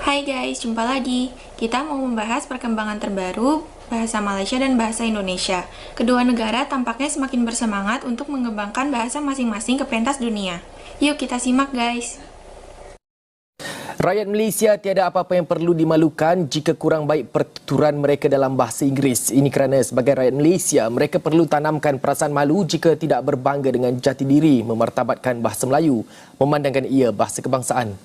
Hai guys, jumpa lagi. Kita mau membahas perkembangan terbaru bahasa Malaysia dan bahasa Indonesia. Kedua negara tampaknya semakin bersemangat untuk mengembangkan bahasa masing-masing ke pentas dunia. Yuk kita simak guys. Rakyat Malaysia tiada apa-apa yang perlu dimalukan jika kurang baik pertuturan mereka dalam bahasa Inggeris. Ini kerana sebagai rakyat Malaysia, mereka perlu tanamkan perasaan malu jika tidak berbangga dengan jati diri memartabatkan bahasa Melayu, memandangkan ia bahasa kebangsaan.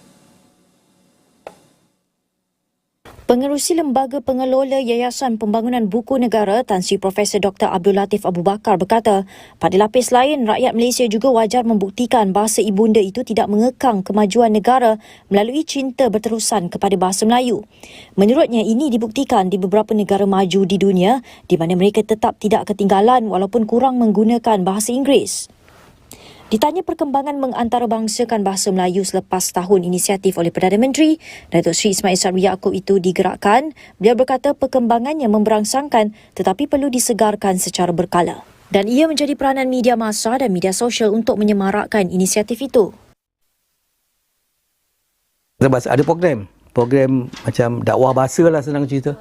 Pengerusi Lembaga Pengelola Yayasan Pembangunan Buku Negara Tan Sri Profesor Dr. Abdul Latif Abu Bakar berkata, pada lapis lain, rakyat Malaysia juga wajar membuktikan bahasa ibunda itu tidak mengekang kemajuan negara melalui cinta berterusan kepada bahasa Melayu. Menurutnya, ini dibuktikan di beberapa negara maju di dunia di mana mereka tetap tidak ketinggalan walaupun kurang menggunakan bahasa Inggeris. Ditanya perkembangan mengantarabangsakan bahasa Melayu selepas tahun inisiatif oleh Perdana Menteri, Datuk Seri Ismail Sabri Yaakob itu digerakkan, beliau berkata perkembangannya memberangsangkan tetapi perlu disegarkan secara berkala. Dan ia menjadi peranan media massa dan media sosial untuk menyemarakkan inisiatif itu. Ada program macam dakwah bahasa lah, senang cerita.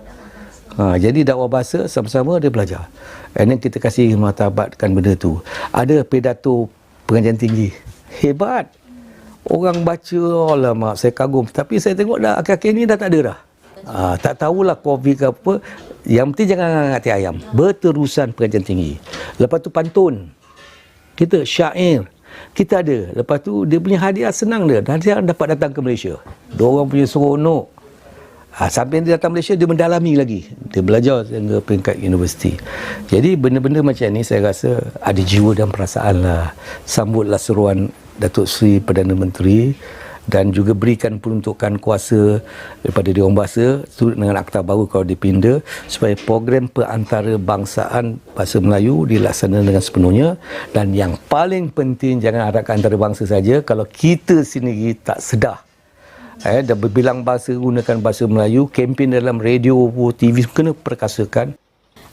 Jadi dakwah bahasa sama-sama dia belajar. And then kita kasih martabatkan benda tu. Ada pidato pengajian tinggi. Hebat. Orang baca, alamak, saya kagum. Tapi saya tengok dah akhir-akhir ni dah tak ada dah. Tak tahulah COVID ke apa. Yang penting jangan hati ayam. Berterusan pengajian tinggi. Lepas tu pantun. Kita syair. Kita ada. Lepas tu dia punya hadiah senang dia. Hadiah dapat datang ke Malaysia. Diorang punya seronok. Sampai dia datang Malaysia, dia mendalami lagi. Dia belajar hingga peringkat universiti. Jadi benda-benda macam ni saya rasa ada jiwa dan perasaan lah. Sambutlah seruan Datuk Seri Perdana Menteri dan juga berikan peruntukan kuasa daripada Dewan Bahasa dengan akta baru kalau dipinda supaya program perantarbangsaan bahasa Melayu dilaksanakan dengan sepenuhnya. Dan yang paling penting, jangan harapkan antarabangsa saja. Kalau kita sendiri tak sedar dan berbilang bahasa, gunakan bahasa Melayu, kempen dalam radio, TV kena perkasakan.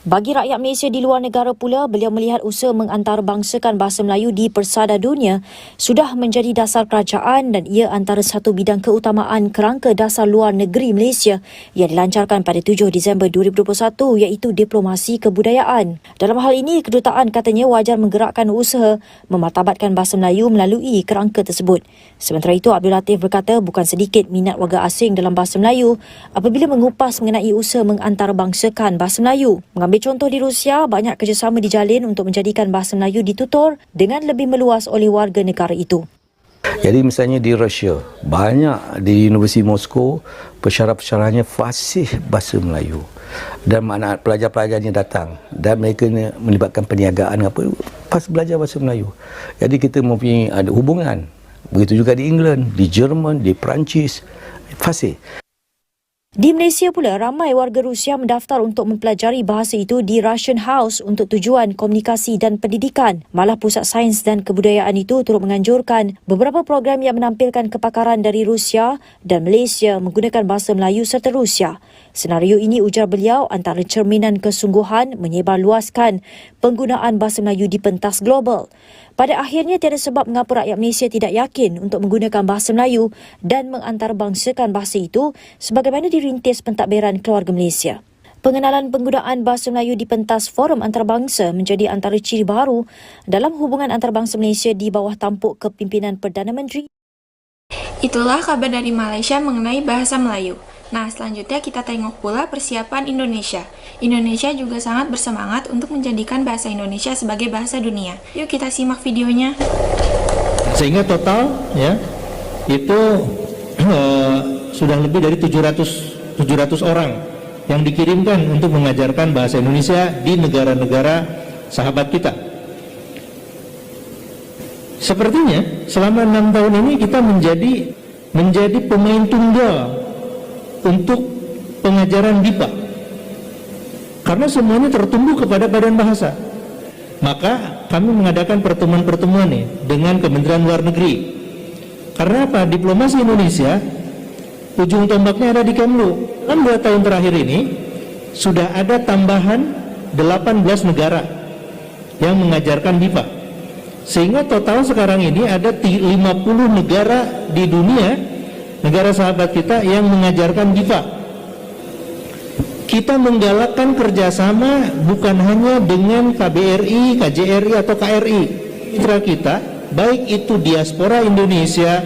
Bagi rakyat Malaysia di luar negara pula, beliau melihat usaha mengantarabangsakan bahasa Melayu di persada dunia sudah menjadi dasar kerajaan dan ia antara satu bidang keutamaan kerangka dasar luar negeri Malaysia yang dilancarkan pada 7 Disember 2021 iaitu diplomasi kebudayaan. Dalam hal ini, kedutaan katanya wajar menggerakkan usaha memartabatkan bahasa Melayu melalui kerangka tersebut. Sementara itu, Abdul Latif berkata bukan sedikit minat warga asing dalam bahasa Melayu apabila mengupas mengenai usaha mengantarabangsakan bahasa Melayu. Mengambil contoh di Rusia, banyak kerjasama dijalin untuk menjadikan bahasa Melayu ditutur dengan lebih meluas oleh warga negara itu. Jadi misalnya di Rusia, banyak di Universiti Moskow, pensyarah-pensyarahnya fasih bahasa Melayu. Dan anak pelajar-pelajarnya datang dan mereka melibatkan perniagaan apa, pas belajar bahasa Melayu. Jadi kita mempunyai ada hubungan. Begitu juga di England, di Jerman, di Perancis, fasih. Di Malaysia pula, ramai warga Rusia mendaftar untuk mempelajari bahasa itu di Russian House untuk tujuan komunikasi dan pendidikan. Malah Pusat Sains dan Kebudayaan itu turut menganjurkan beberapa program yang menampilkan kepakaran dari Rusia dan Malaysia menggunakan bahasa Melayu serta Rusia. Senario ini, ujar beliau, antara cerminan kesungguhan menyebarluaskan penggunaan bahasa Melayu di pentas global. Pada akhirnya, tiada sebab mengapa rakyat Malaysia tidak yakin untuk menggunakan bahasa Melayu dan mengantarabangsakan bahasa itu sebagaimana dirintis pentadbiran Keluarga Malaysia. Pengenalan penggunaan bahasa Melayu di pentas forum antarabangsa menjadi antara ciri baru dalam hubungan antarabangsa Malaysia di bawah tampuk kepimpinan Perdana Menteri. Itulah kabar dari Malaysia mengenai bahasa Melayu. Nah, selanjutnya kita tengok pula persiapan Indonesia. Indonesia juga sangat bersemangat untuk menjadikan bahasa Indonesia sebagai bahasa dunia. Yuk kita simak videonya. Sehingga total ya itu sudah lebih dari 700 orang yang dikirimkan untuk mengajarkan bahasa Indonesia di negara-negara sahabat kita. Sepertinya selama 6 tahun ini kita menjadi pemain tunggal untuk pengajaran BIPA karena semuanya tertumbuh kepada badan bahasa. Maka kami mengadakan pertemuan-pertemuan nih dengan Kementerian Luar Negeri. Karena apa? Diplomasi Indonesia ujung tombaknya ada di Kemlu. Dalam 2 tahun terakhir ini sudah ada tambahan 18 negara yang mengajarkan BIPA. Sehingga total sekarang ini ada 50 negara di dunia negara sahabat kita yang mengajarkan DIPA. Kita menggalakkan kerjasama bukan hanya dengan KBRI, KJRI atau KRI. Mitra kita, baik itu diaspora Indonesia,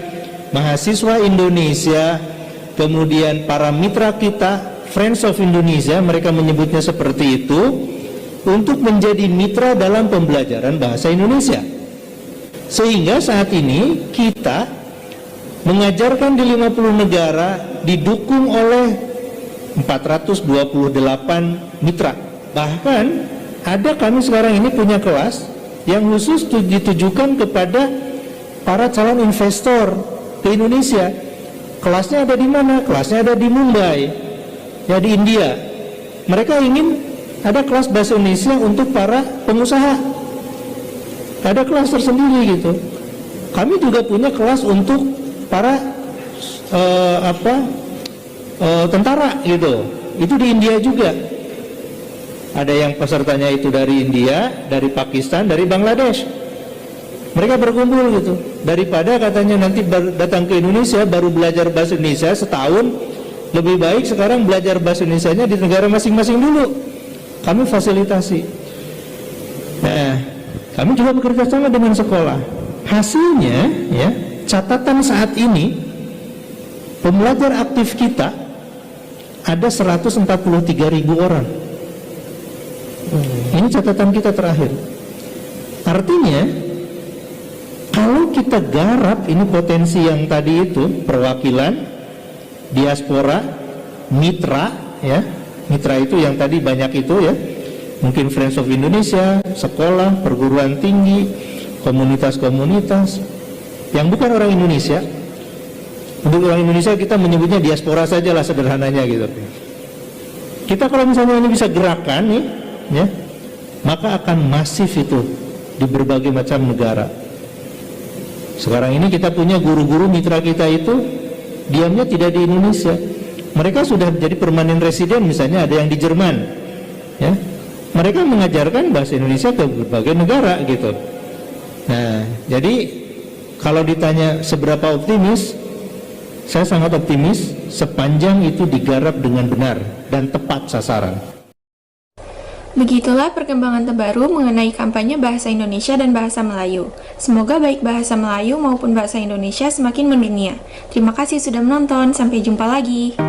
mahasiswa Indonesia, kemudian para mitra kita, Friends of Indonesia, mereka menyebutnya seperti itu, untuk menjadi mitra dalam pembelajaran bahasa Indonesia. Sehingga saat ini kita mengajarkan di 50 negara, didukung oleh 428 mitra. Bahkan ada kami sekarang ini punya kelas yang khusus ditujukan kepada para calon investor ke Indonesia. Kelasnya ada di mana? Kelasnya ada di Mumbai, ya di India. Mereka ingin ada kelas bahasa Indonesia untuk para pengusaha. Ada kelas tersendiri gitu. Kami juga punya kelas untuk para tentara gitu. Itu di India juga. Ada yang pesertanya itu dari India, dari Pakistan, dari Bangladesh. Mereka berkumpul gitu. Daripada katanya nanti datang ke Indonesia baru belajar bahasa Indonesia setahun, lebih baik sekarang belajar bahasa Indonesianya di negara masing-masing dulu. Kami fasilitasi. Nah, kami juga bekerja sama dengan sekolah. Hasilnya, ya, catatan saat ini pembelajar aktif kita ada 143.000 orang. Ini catatan kita terakhir. Artinya, kalau kita garap ini potensi yang tadi itu, perwakilan, diaspora, mitra, ya, mitra itu yang tadi banyak itu ya, mungkin Friends of Indonesia, sekolah, perguruan tinggi, komunitas-komunitas, yang bukan orang Indonesia. Untuk orang Indonesia kita menyebutnya diaspora saja lah sederhananya gitu. Kita kalau misalnya ini bisa gerakan nih, ya, maka akan masif itu di berbagai macam negara. Sekarang ini kita punya guru-guru mitra kita itu diamnya tidak di Indonesia. Mereka sudah jadi permanen residen, misalnya ada yang di Jerman, ya. Mereka mengajarkan bahasa Indonesia ke berbagai negara gitu. Nah, jadi kalau ditanya seberapa optimis, saya sangat optimis sepanjang itu digarap dengan benar dan tepat sasaran. Begitulah perkembangan terbaru mengenai kampanye bahasa Indonesia dan bahasa Melayu. Semoga baik bahasa Melayu maupun bahasa Indonesia semakin mendunia. Terima kasih sudah menonton, sampai jumpa lagi.